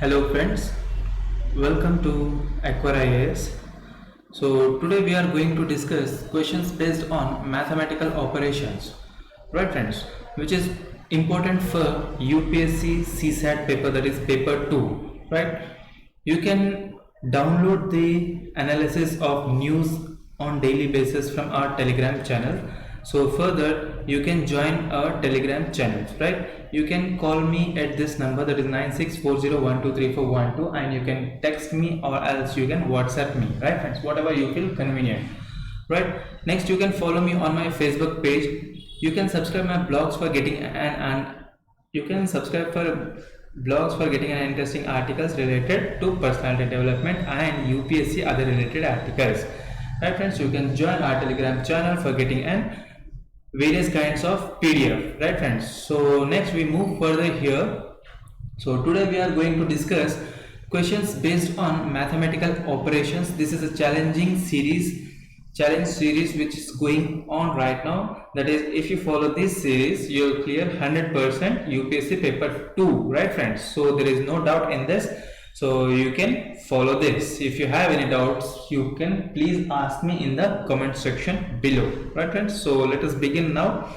Hello friends, welcome to Acquire IAS. So today we are going to discuss questions based on mathematical operations, right friends, which is important for UPSC CSAT paper, that is paper 2, right? You can download the analysis of news on daily basis from our Telegram channel. So further you can join our Telegram channels, right? You can call me at this number, that is 9640123412, and you can text me or else you can WhatsApp me, right friends, whatever you feel convenient, right? Next, you can follow me on my Facebook page. You can subscribe my blogs for getting an you can subscribe for blogs for getting an interesting articles related to personality development and UPSC other related articles, right friends? You can join our Telegram channel for getting an various kinds of PDF, right friends? So next we move further here. So today we are going to discuss questions based on mathematical operations. This is a challenge series which is going on right now. That is, if you follow this series, you'll clear 100% UPSC paper 2, right friends? So there is no doubt in this. So you can follow this. If you have any doubts, you can please ask me in the comment section below, right friends? So let us begin now.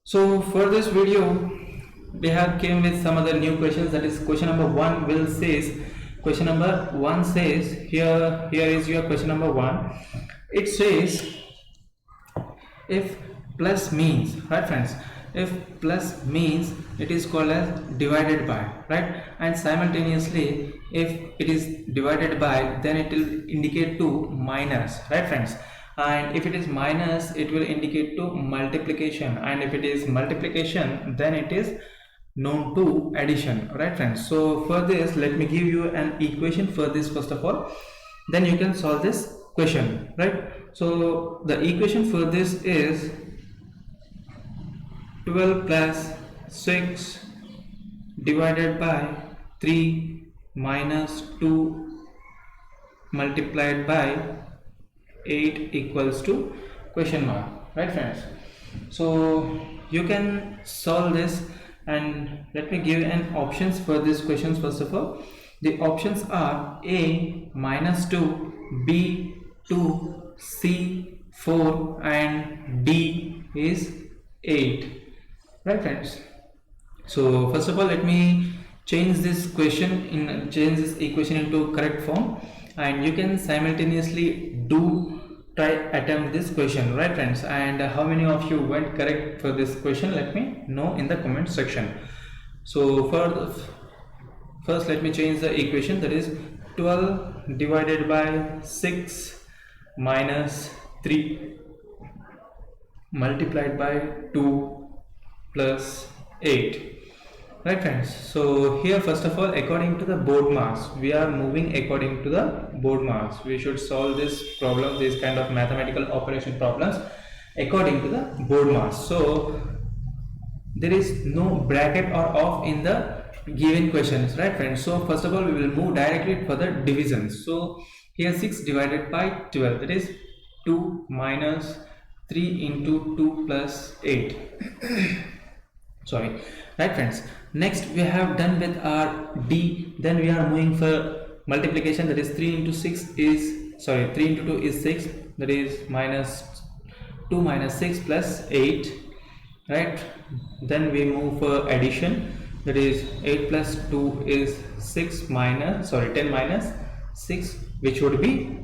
So for this video, we have came with some other new questions. That is, question number 1 will says, question number 1 says, here is your question number 1. It says, if plus means, right friends, if plus means, it is called as divided by, right? And simultaneously, if it is divided by, then it will indicate to minus, right friends? And if it is minus, it will indicate to multiplication, and if it is multiplication, then it is known to addition, right friends? So for this, let me give you an equation for this first of all, then you can solve this question, right? So the equation for this is 12 plus 6 divided by 3 minus 2 multiplied by 8 equals to question mark, right friends? So you can solve this, and let me give an options for these questions. First of all, the options are A minus 2, B 2, C 4, and D is 8, right friends? So first of all, let me change this equation into correct form, and you can simultaneously try attempt this question, right friends? And how many of you went correct for this question, let me know in the comment section. So first let me change the equation, that is 12 divided by 6 minus 3 multiplied by 2 plus 8, right friends? So here, first of all, according to the board marks, we are moving according to the board marks. We should solve this problem, this kind of mathematical operation problems, according to the board marks. So there is no bracket or off in the given questions, right friends? So first of all, we will move directly for the divisions. So here 6 divided by 12, that is 2 minus 3 into 2 plus 8 sorry, right friends? Next we have done with our D, then we are moving for multiplication, that is 3 into 2 is 6, that is minus 2 minus 6 plus 8, right? Then we move for addition, that is 8 plus 2 is 10 minus 6, which would be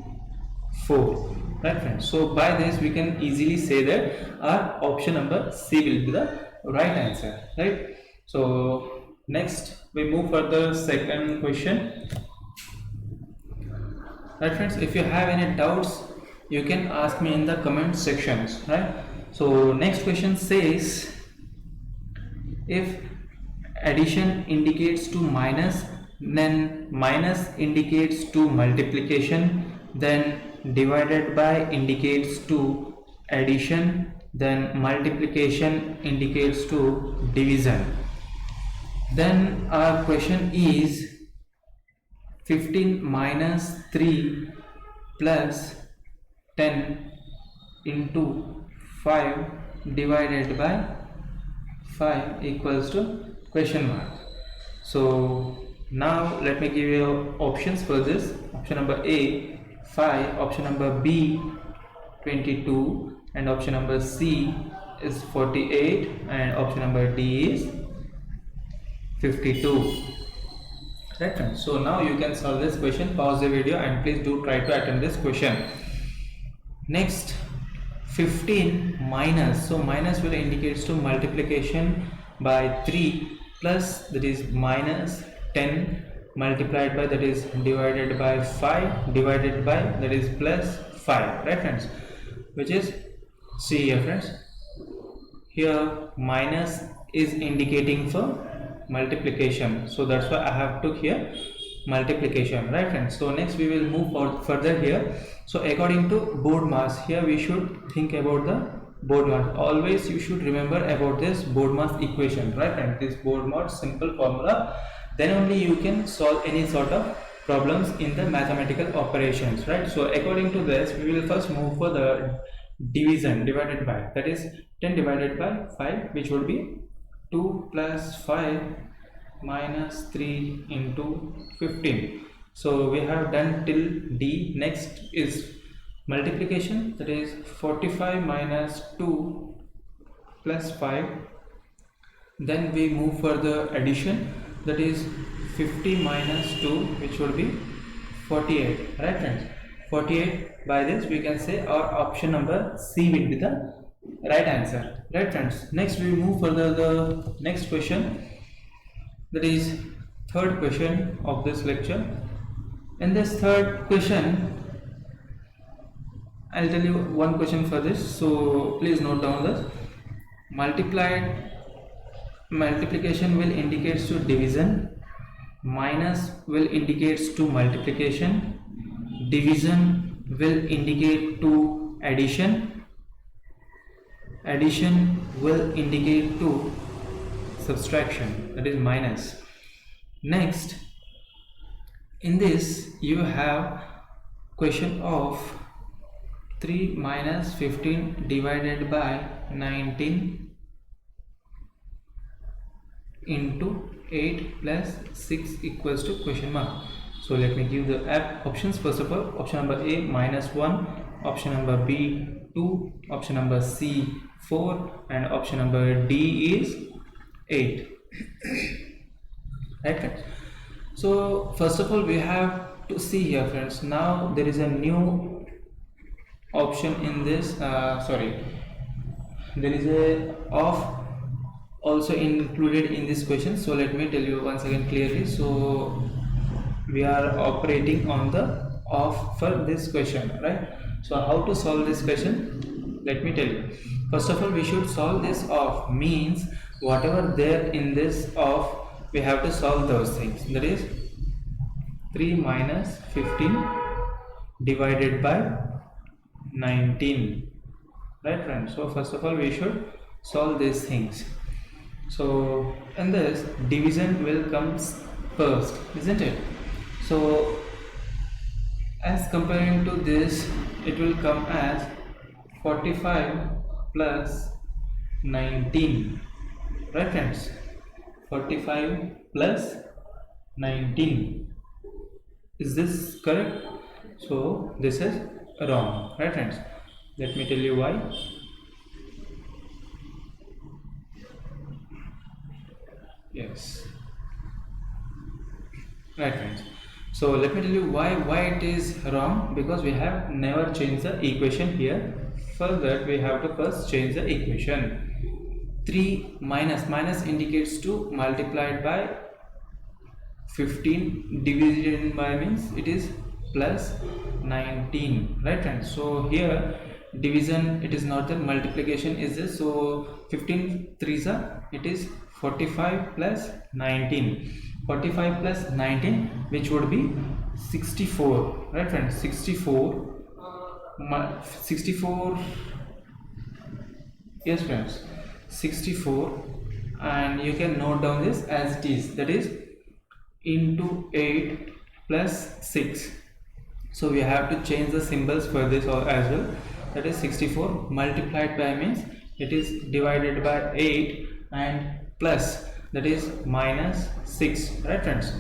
4, right friends? So by this we can easily say that our option number C will be the right answer, right? So next we move for the second question, right friends? If you have any doubts, you can ask me in the comment sections, right? So next question says, if addition indicates to minus, then minus indicates to multiplication, then divided by indicates to addition, then multiplication indicates to division. Then our question is 15 minus 3 plus 10 into 5 divided by 5 equals to question mark. So Now let me give you options for this. Option number A 5, option number B 22, and option number C is 48, and option number D is 52. Right friends, so now you can solve this question. Pause the video and please do try to attempt this question. Next, 15 minus, so minus will indicates to multiplication by 3 plus, that is minus 10 multiplied by, that is divided by 5 divided by, that is plus 5. Right friends, which is, see here friends, here minus is indicating for multiplication, so that's why I have took here multiplication. Right friends, so next we will move further here. So according to board mass, here we should think about the board mass. Always you should remember about this board mass equation, right friends, this board mass simple formula. Then only you can solve any sort of problems in the mathematical operations, right? So according to this, we will first move for the division, divided by, that is 10 divided by 5, which would be 2 plus 5 minus 3 into 15. So we have done till D. Next is multiplication, that is 45 minus 2 plus 5. Then we move for the addition, that is 50 minus 2, which would be 48. Right friends, 48. By this we can say our option number C will be the right answer. Right friends, next we move further the next question, that is third question of this lecture. In this third question, I'll tell you one question for this, so please note down this. Multiplication will indicates to division, minus will indicates to multiplication, division will indicate to addition, addition will indicate to subtraction, that is minus. Next, in this you have question of 3 minus 15 divided by 19 into 8 plus 6 equals to question mark. So let me give the options. First of all, option number A minus 1, option number B 2, option number C 4, and option number D is 8. Right friends, so first of all we have to see here friends, now there is a new option in this, there is a off also included in this question. So let me tell you once again clearly. So we are operating on the off for this question, right? So how to solve this question, let me tell you. First of all, we should solve this off, means whatever there in this off, we have to solve those things. That is 3 minus 15 divided by 19. Right friends, so first of all we should solve these things. So in this, division will come first, isn't it? So as comparing to this, it will come as 45 plus 19. Right friends, 45 plus 19. Is this correct? So this is wrong. Right friends, let me tell you why. Yes, right friends, so let me tell you why it is wrong, because we have never changed the equation here. For that we have to first change the equation. 3 minus indicates to multiplied by 15, division by means it is plus 19. Right friends, so here division it is not there, multiplication is this, so 15 threes are, it is 45 plus 19, 45 plus 19, which would be 64. Right friends, 64, yes friends, 64, and you can note down this as it is, that is into 8 plus 6. So we have to change the symbols for this as well, that is 64 multiplied by means it is divided by 8 and plus, that is minus 6. Right friends,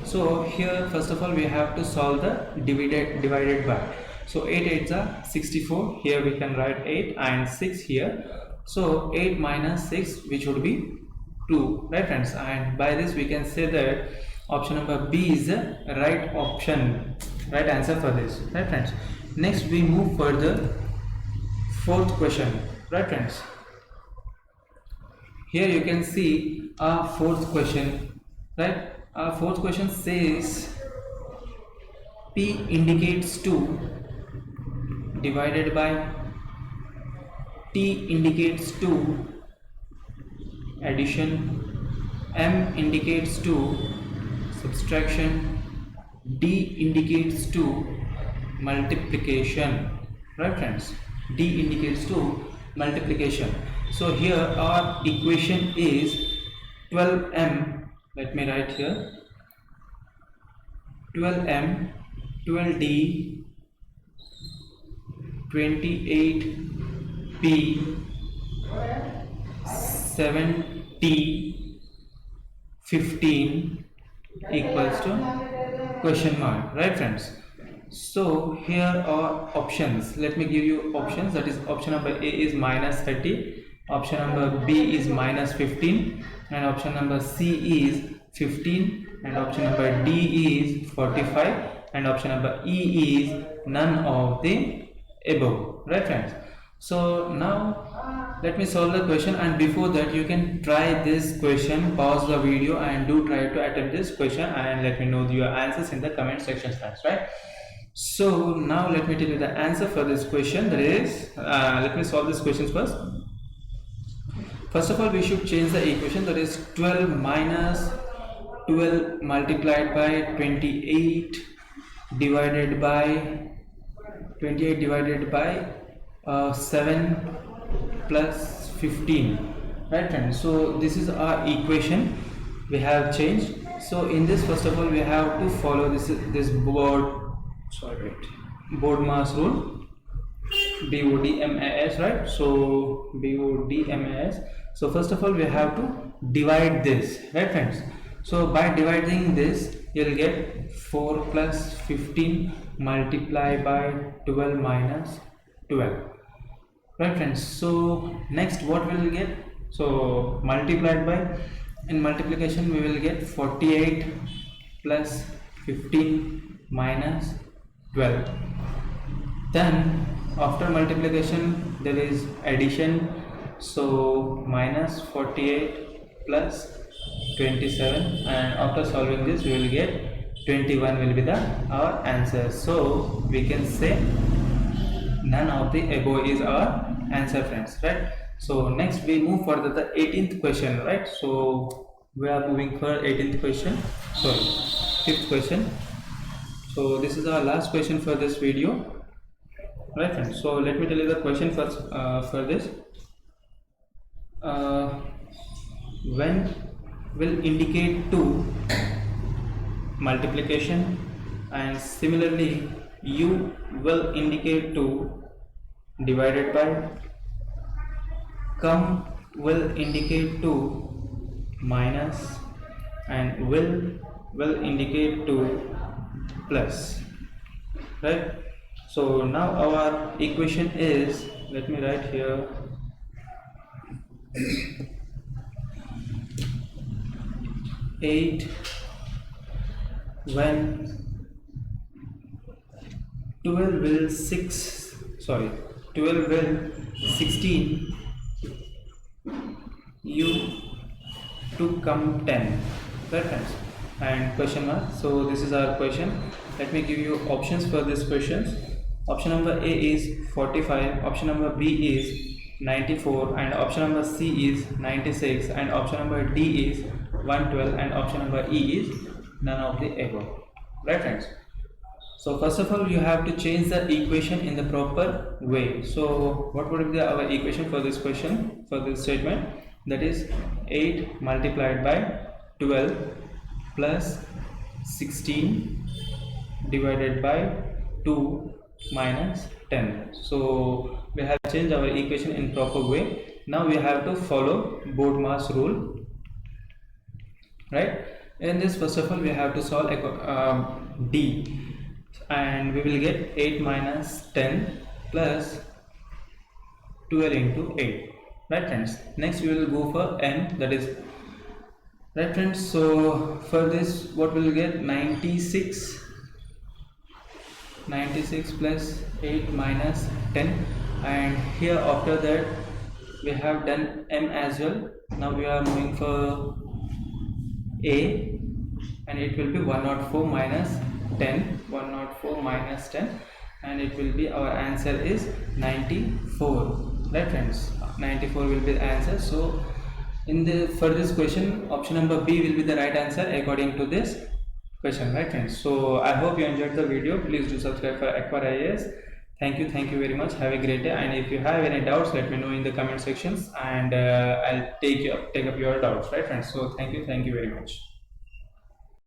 So here first of all we have to solve the divided by. So 8 8s are 64. Here we can write 8 and 6 here. So 8 minus 6, which would be 2, right friends? And by this we can say that option number B is the right option, right answer for this, right friends? Next we move further. Fourth question, right friends? Here you can see our fourth question, right? Our fourth question says P indicates 2 divided by T indicates 2 addition, M indicates 2 subtraction, D indicates 2 multiplication, right friends? D indicates 2 multiplication. So here our equation is 12m, let me write here, 12m, 12d, 28p, 7t, 15 equals to question mark, right friends? So here are options. Let me give you options. That is, option number A is minus 30, option number B is minus 15, and option number C is 15, and option number D is 45, and option number E is none of the above, right friends? So now let me solve the question, and before that you can try this question, pause the video and do try to attempt this question and let me know your answers in the comment section, friends, right? So now let me tell you the answer for this question. That is, let me solve this question first. First of all, we should change the equation. That is 12 minus 12 multiplied by 28 divided by 7 plus 15, right friends? So this is our equation we have changed. So in this, first of all, we have to follow this board mass rule, BODMAS, right? So BODMAS. So first of all we have to divide this, right friends? So by dividing this, you'll get 4 plus 15 multiplied by 12 minus 12, right friends? So next what we will get? So multiplied by, in multiplication we will get 48 plus 15 minus 12. Then after multiplication there is addition, so minus 48 plus 27, and after solving this we will get 21 will be the our answer. So we can say none of the above is our answer, friends, right? So next we move further the 18th question, right? So we are moving for 18th question, sorry, 5th question. So this is our last question for this video, right friends? So let me tell you the question first for this. When will indicate 2 multiplication, and similarly U will indicate 2 divided by, come will indicate 2 minus, and will indicate 2 plus, right? So now our equation is, let me write here, 8 when 12 will 16 U to come 10, right friends? And question mark. So this is our question. Let me give you options for these questions. Option number A is 45, option number B is 94, and option number C is 96, and option number D is 112, and option number E is none of the above, right friends? So first of all you have to change the equation in the proper way. So what would be our equation for this question, for this statement? That is 8 multiplied by 12 plus 16 divided by 2 minus 10. So we have changed our equation in proper way. Now we have to follow BODMAS rule, right? In this, first of all, we have to solve D, and we will get 8 minus 10 plus 12 into 8, right friends. Next we will go for M, that is, right friends. So for this, what we will get? 96 plus 8 minus 10, and here after that we have done M as well. Now we are moving for A, and it will be 104 minus 10, 104 minus 10, and it will be, our answer is 94, right friends. 94 will be the answer. So in the, for this question, option number B will be the right answer according to this question, right friends. So I hope you enjoyed the video. Please do subscribe for Acquire IAS. Thank you very much. Have a great day, and if you have any doubts, let me know in the comment sections, and I'll take up your doubts, right friends. So thank you very much.